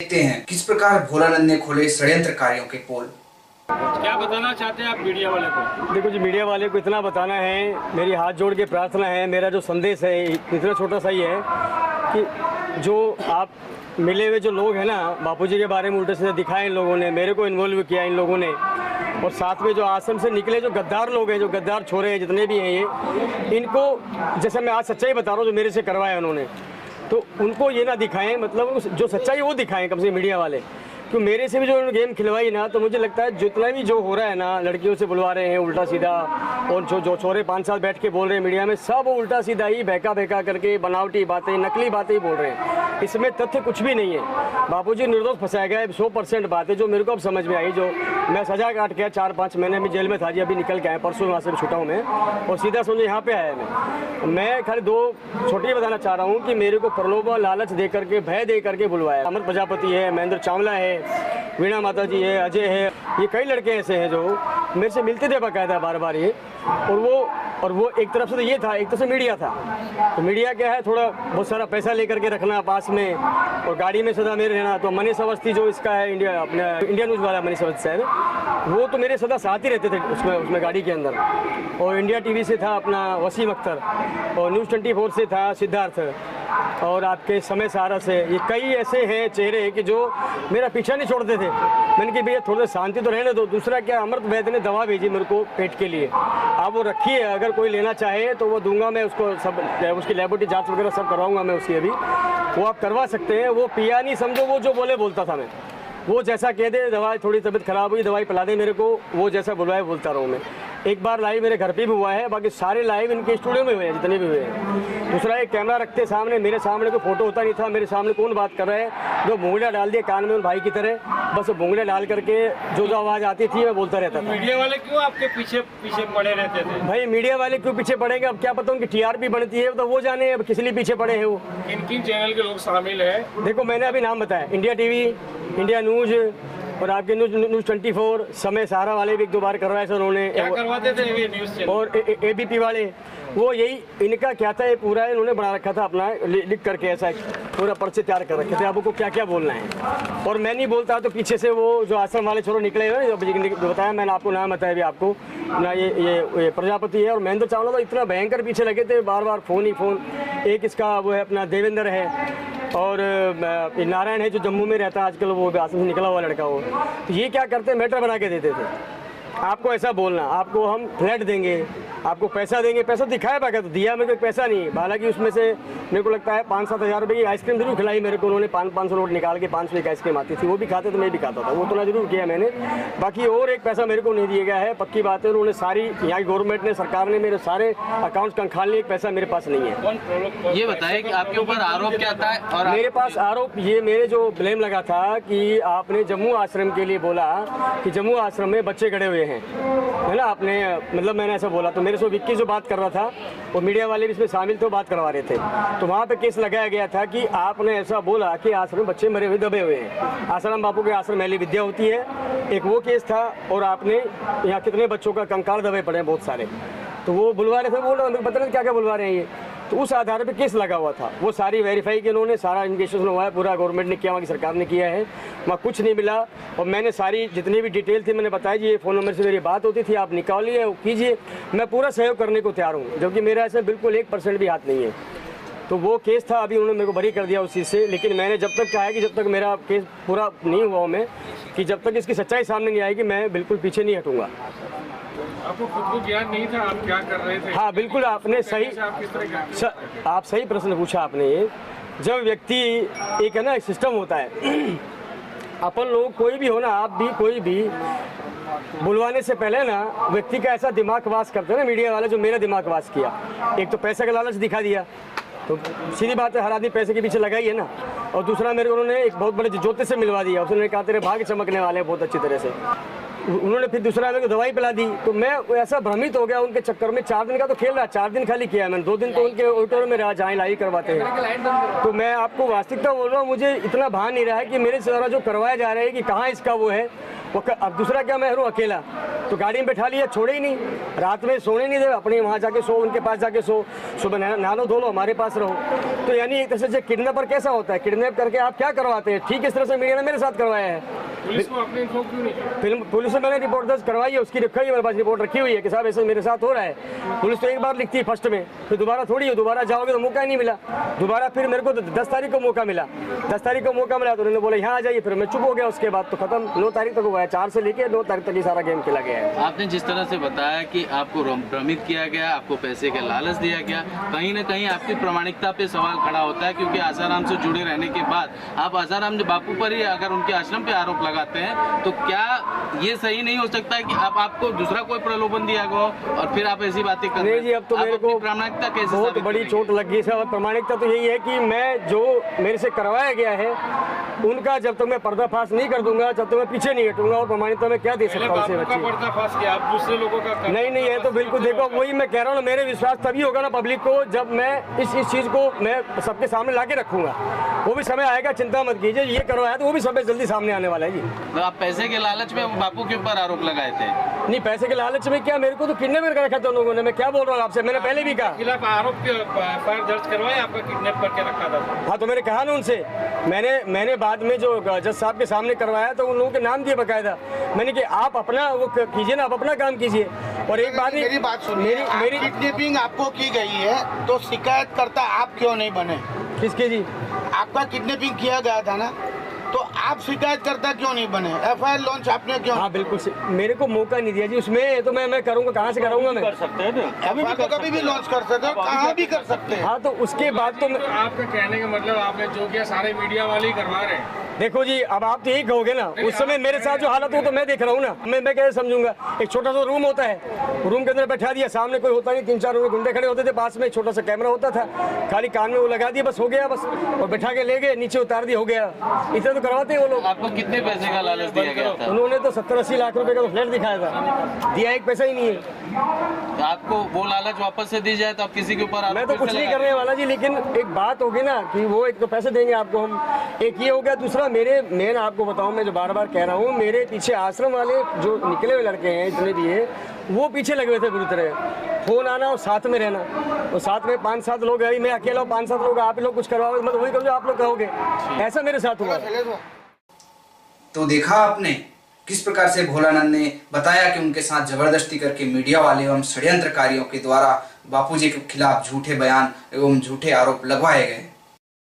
देखते हैं किस प्रकार भोलानंद ने खोले षड्यंत्रकारियों के पोल। क्या बताना चाहते हैं आप मीडिया वाले को? देखो जी, मीडिया वाले को इतना बताना है, मेरी हाथ जोड़ के प्रार्थना है, मेरा जो संदेश है इतना छोटा सा ही है कि जो आप मिले हुए जो लोग हैं ना, बापूजी के बारे में उल्टे सीधे दिखाए इन लोगों ने, मेरे को इन्वॉल्व किया इन लोगों ने, और साथ में जो आश्रम से निकले जो गद्दार लोग हैं, जो गद्दार छोरे हैं, जितने भी हैं ये, इनको जैसे मैं आज सच्चाई बता रहा हूँ जो मेरे से करवाया उन्होंने, तो उनको ये ना दिखाएं, मतलब जो सच्चाई वो दिखाएं कम से कम मीडिया वाले। तो मेरे से भी जो उन्होंने गेम खिलवाई ना, तो मुझे लगता है जितना भी जो हो रहा है ना, लड़कियों से बुलवा रहे हैं उल्टा सीधा, और जो छोरे 5 साल बैठ के बोल रहे हैं मीडिया में, सब उल्टा सीधा ही बहका बहका करके बनावटी बातें, नकली बातें ही बोल रहे हैं। इसमें तथ्य कुछ भी नहीं है। बापूजी निर्दोष फंसाया गया है, 100% बात है जो मेरे को अब समझ में आई। जो मैं सजा काट के 4-5 महीने में जेल में था जी, अभी निकल के आया, परसों वहाँ से छुटा हूँ मैं, और सीधा समझो यहाँ पे आया मैं खाली 2 छोटी बताना चाह रहा हूँ कि मेरे को प्रलोभन लालच दे करके, भय दे करके बुलवाया। अमर प्रजापति है, महेंद्र चावला है, वीणा माता जी है, अजय है, ये कई लड़के ऐसे हैं जो मेरे से मिलते थे बाकायदा बार बार ये, और वो एक तरफ से तो ये था, एक तरफ से मीडिया था। तो मीडिया क्या है, थोड़ा बहुत सारा पैसा लेकर के रखना पास में, और गाड़ी में सदा मेरे रहना। तो मनीष अवस्थी जो इसका है, इंडिया न्यूज़ वाला मनीष अवस्थी साहब, वो तो मेरे सदा साथ ही रहते थे उसमें गाड़ी के अंदर। और इंडिया टीवी से था अपना वसीम अख्तर, और न्यूज़ 24 से था सिद्धार्थ, और आपके समय सारा से, ये कई ऐसे हैं चेहरे कि जो मेरा पीछा नहीं छोड़ते थे। मैंने कि भैया थोड़ा शांति तो रहने दो। दूसरा क्या, अमृत वैद्य ने दवा भेजी मेरे को पेट के लिए, आप वो रखिए, अगर कोई लेना चाहे तो वो दूंगा मैं उसको, सब उसकी लेबोरेटरी जांच वगैरह सब करवाऊंगा मैं उसकी, अभी वो आप करवा सकते हैं। वो पिया नहीं, समझो वो जो बोले बोलता था मैं, वो जैसा कह दे, दवाई थोड़ी तबीयत खराब हुई, दवाई पिला दे मेरे को, वो जैसा बुलवाए बोलता रहूँ मैं। एक बार लाइव मेरे घर पे भी हुआ है, बाकी सारे लाइव इनके स्टूडियो में हुए हैं जितने भी हुए हैं। दूसरा एक कैमरा रखते सामने, मेरे सामने कोई फोटो होता नहीं था, मेरे सामने कौन बात कर रहा है, जो भूंगड़ा डाल दिए कान में भाई की तरह, बस भूंगड़ा डाल करके जो आवाज़ आती थी मैं बोलता रहता था। मीडिया वाले क्यों आपके पीछे पड़े रहते थे? भाई मीडिया वाले क्यों पीछे पड़ेंगे, अब क्या पता उनकी TRP बनती है, तो वो जाने अब किस लिए पीछे पड़े हैं वो। किन चैनल के लोग शामिल हैं? देखो मैंने अभी नाम बताया, इंडिया टीवी, इंडिया न्यूज़, और आपके न्यूज़ 24, समय सहारा वाले भी 1-2 बार करवाए सर उन्होंने। क्या करवाते थे ये न्यूज़ चैनल? और ABP वाले, वो यही इनका क्या था, ये पूरा इन्होंने बना रखा था अपना, लिख करके ऐसा पूरा पर्चे तैयार कर रखे थे, आपको क्या क्या बोलना है। और मैं नहीं बोलता तो पीछे से वो जो आश्रम वाले छोरो निकले हुए जो बताया, मैंने आपको नाम बताया भी आपको ना, ये प्रजापति है और महेंद्र चावला, तो इतना भयंकर पीछे लगे थे, बार बार फ़ोन ही फ़ोन। एक इसका वो है अपना देवेंद्र है, और नारायण है जो जम्मू में रहता है आजकल, वो आश्रम से निकला हुआ लड़का वो। तो ये क्या करते, मैटर बना के देते थे, आपको ऐसा बोलना, आपको हम फ्लैट देंगे, आपको पैसा देंगे। पैसा दिखाया बाका तो दिया, मेरे को पैसा नहीं। हालांकि उसमें से मेरे को लगता है 5-7 हज़ार रुपये की आइसक्रीम जरूर खिलाई मेरे को उन्होंने, 500 नोट निकाल के 5 रुपये की आइसक्रीम आती थी, वो भी खाते तो मैं भी खाता था, वो तो ना जरूर किया मैंने। बाकी और एक पैसा मेरे को नहीं दिया गया है, पक्की बात है। उन्होंने सारी यहाँ की गवर्नमेंट ने, सरकार ने मेरे सारे अकाउंट्स कंखाल लिए, एक पैसा मेरे पास नहीं है। ये बताए कि आपके ऊपर आरोप क्या था? और मेरे पास आरोप ये, मेरे जो ब्लेम लगा था कि आपने जम्मू आश्रम के लिए बोला कि जम्मू आश्रम में बच्चे गड़े हुए हैं, है ना, आपने, मतलब मैंने ऐसा बोला। तो मेरे से विक्की जो बात कर रहा था, वो मीडिया वाले भी इसमें शामिल थे, बात करवा रहे थे, तो वहाँ पे केस लगाया गया था कि आपने ऐसा बोला कि आश्रम में बच्चे मरे हुए दबे हुए हैं। आसाराम बापू के आश्रम में विद्या होती है, एक वो केस था, और आपने यहाँ कितने बच्चों का कंकाल दबे पड़े हैं बहुत सारे, तो वो बुलवा रहे थे, बोल रहे हैं पता नहीं क्या क्या बुलवा रहे हैं ये। तो उस आधार पे केस लगा हुआ था, वो सारी वेरीफाई की उन्होंने, सारा इन्वेस्टिगेशन हुआ है, पूरा गवर्नमेंट ने किया, वहाँ की सरकार ने किया है, वहाँ कुछ नहीं मिला। और मैंने सारी जितनी भी डिटेल थी मैंने बताया जी, ये फ़ोन नंबर से मेरी बात होती थी, आप निकालिए कीजिए, मैं पूरा सहयोग करने को तैयार हूँ, जबकि मेरा ऐसे बिल्कुल 1% भी हाथ नहीं है। तो वो केस था, अभी उन्होंने मेरे को बरी कर दिया उस चीज़ से, लेकिन मैंने जब तक कहा है कि जब तक मेरा केस पूरा नहीं हुआ, मैं कि जब तक इसकी सच्चाई सामने नहीं आएगी मैं बिल्कुल पीछे नहीं हटूँगा। आपको खुद को ज्ञान नहीं था आप क्या कर रहे थे? हाँ बिल्कुल, आपने सही, आप सही प्रश्न पूछा आपने। ये जब व्यक्ति, एक है ना सिस्टम होता है, अपन लोग कोई भी हो ना, आप भी कोई भी, बुलवाने से पहले ना व्यक्ति का ऐसा दिमाग वास करते हैं ना मीडिया वाले, जो मेरा दिमाग वास किया। एक तो पैसे का लालच दिखा दिया, तो सीधी बात है, हर आदमी पैसे के पीछे लगा ही है ना। और दूसरा मेरे को उन्होंने एक बहुत बड़े ज्योतिष से मिलवा दिया, उसने कहा तेरे भाग्य चमकने वाले हैं बहुत अच्छी तरह से। उन्होंने फिर दूसरा मेरे को दवाई पिला दी, तो मैं ऐसा भ्रमित हो गया उनके चक्कर में। 4 दिन का तो खेल रहा, 4 दिन खाली किया मैंने, 2 दिन तो उनके ऑडिटोरियम में रहा जहाँ इलाज करवाते हैं। तो मैं आपको वास्तविकता बोल रहा हूँ, मुझे इतना भान नहीं रहा है कि मेरे द्वारा जो करवाया जा रहा है कि कहाँ इसका वो है। अब दूसरा क्या, मैं हूँ अकेला, तो गाड़ी में बैठा लिया, छोड़े ही नहीं, रात में सोने नहीं दे, अपने वहाँ जाके सो, उनके पास जाके सो, सुबह नहा लो धो लो, हमारे पास रहो। तो यानी एक तरह से किडनैपर कैसा होता है, किडनैप करके आप क्या करवाते हैं, ठीक इस तरह से मीडिया ने मेरे साथ करवाया है। पुलिस को अपने इन्फॉर्म क्यों नहीं किया? फिल्म पुलिस में मैंने रिपोर्ट दर्ज करवाई है, उसकी रखी है मेरे पास, रिपोर्ट रखी हुई है कि साहब ऐसे मेरे साथ हो रहा है। पुलिस तो एक बार लिखती है फर्स्ट में, फिर दोबारा थोड़ी है, दोबारा जाओगे तो मौका ही नहीं मिला। दोबारा फिर मेरे को 10 तारीख को मौका मिला, 10 तारीख को मौका मिला तो उन्होंने बोला यहाँ आ जाइए, फिर मैं चुप हो गया। उसके बाद तो खत्म, 9 तारीख तक हुआ है, 4 से लेके 9 तारीख तक ये सारा गेम खेला गया है। आपने जिस तरह से बताया कि आपको भ्रमित किया गया, आपको पैसे का लालच दिया गया, कहीं ना कहीं आपकी प्रामाणिकता पे सवाल खड़ा होता है, क्योंकि आसाराम से जुड़े रहने के बाद आप आसाराम बापू पर ही अगर उनके आश्रम पे आरोप लगाते हैं, तो क्या ये सही नहीं हो सकता है कि आपको दूसरा कोई प्रलोभन दिया गया और फिर आप ऐसी बातें कर रहे हैं? नहीं जी, अब तो मेरे को प्रामाणिकता कैसे बहुत बड़ी चोट लग गई सर। प्रामाणिकता तो यही है कि मैं जो मेरे से करवाया गया है उनका जब तक मैं पर्दाफाश नहीं कर दूंगा, जब तक मैं पीछे नहीं हटूंगा, और प्रमाणिकता में क्या दे सकता हूँ उसे बच्चे। पर्दाफाश किया, आप दूसरे लोगों का नहीं नहीं, है तो बिल्कुल, देखो वही मैं कह रहा हूँ, मेरे विश्वास तभी होगा ना पब्लिक को जब मैं इस चीज़ को मैं सबके सामने ला के रखूंगा। वो भी समय आएगा, चिंता मत कीजिए, ये करवाया तो वो भी समय जल्दी सामने आने वाला है जी। तो आप पैसे के लालच में बापू के ऊपर आरोप लगाए थे? नहीं, पैसे के लालच में क्या, मेरे को तो किडनैप कर रखा था लोगों ने। मैं क्या बोल रहा हूँ आपसे, मैंने पहले भी कहा खिलाफ आरोप दर्ज करवाए, आपका किडनैप करके रखा था। हाँ, तो मैंने कहा ना उनसे, मैंने बाद में जो जज साहब के सामने करवाया तो उन लोगों के नाम दिए बकायदा। मैंने कि आप अपना वो कीजिए ना, आप अपना काम कीजिए। और एक बात मेरी बात सुनिए, मेरी किडनैपिंग आपको की गई है तो शिकायतकर्ता आप क्यों नहीं बने? किसके जी? आपका किडनैपिंग किया गया था ना, तो आप शिकायतकर्ता क्यों नहीं बने? एफआईआर लॉन्च आपने क्यों? हाँ बिल्कुल, मेरे को मौका नहीं दिया जी उसमें, तो मैं करूँगा, कहाँ से कराऊंगा मैं? कर सकते हैं एफआईआर तो कभी भी लॉन्च कर सकते हो, कहाँ भी कर सकते हैं। हाँ, तो उसके बाद तो आपका कहने का मतलब आपने जो किया सारे मीडिया वाले ही करवा रहे हैं। देखो जी, अब आप तो यही कहोगे ना, उस समय मेरे साथ जो हालत हो तो मैं देख रहा हूँ ना, मैं कैसे समझूंगा। एक छोटा सा रूम होता है, रूम के अंदर बैठा दिया, सामने कोई होता नहीं, 3-4 गुंडे खड़े होते थे, पास में एक छोटा सा कैमरा होता था, खाली कान में वो लगा दिया, बस हो गया, बस, और बैठा के ले गए, नीचे उतार दिया, हो गया। इसे तो करवाते हैं वो लोग। आपको कितने पैसे का लालच दिया गया था? उन्होंने तो 70-80 लाख रुपए का तो फ्लैट दिखाया था, दिया एक पैसा ही नहीं है। तो आपको वो लालच वापस से दी जाए तो आप किसी के ऊपर मैं तो कुछ नहीं करने वाला जी, लेकिन एक बात होगी ना कि वो एक तो पैसे देंगे आपको हम, एक ये हो गया। दूसरा, मैं आपको बताऊं, मैं जो बार-बार कह रहा हूं, मेरे पीछे आश्रम वाले जो निकले हुए लड़के हैं जितने भी है, वो पीछे लगे हुए थे बुरी तरह। फोन आना और साथ में रहना, और साथ में 5-7 लोग है, मैं अकेला हूँ, 5-7 लोग, आप लोग कुछ करवाओगे मतलब वही करो जो आप लोग कहोगे, ऐसा मेरे साथ हुआ। तो देखा आपने किस प्रकार से भोलानंद ने बताया कि उनके साथ जबरदस्ती करके मीडिया वाले एवं षड्यंत्रकारियों के द्वारा बापूजी के खिलाफ झूठे बयान एवं झूठे आरोप लगवाए गए।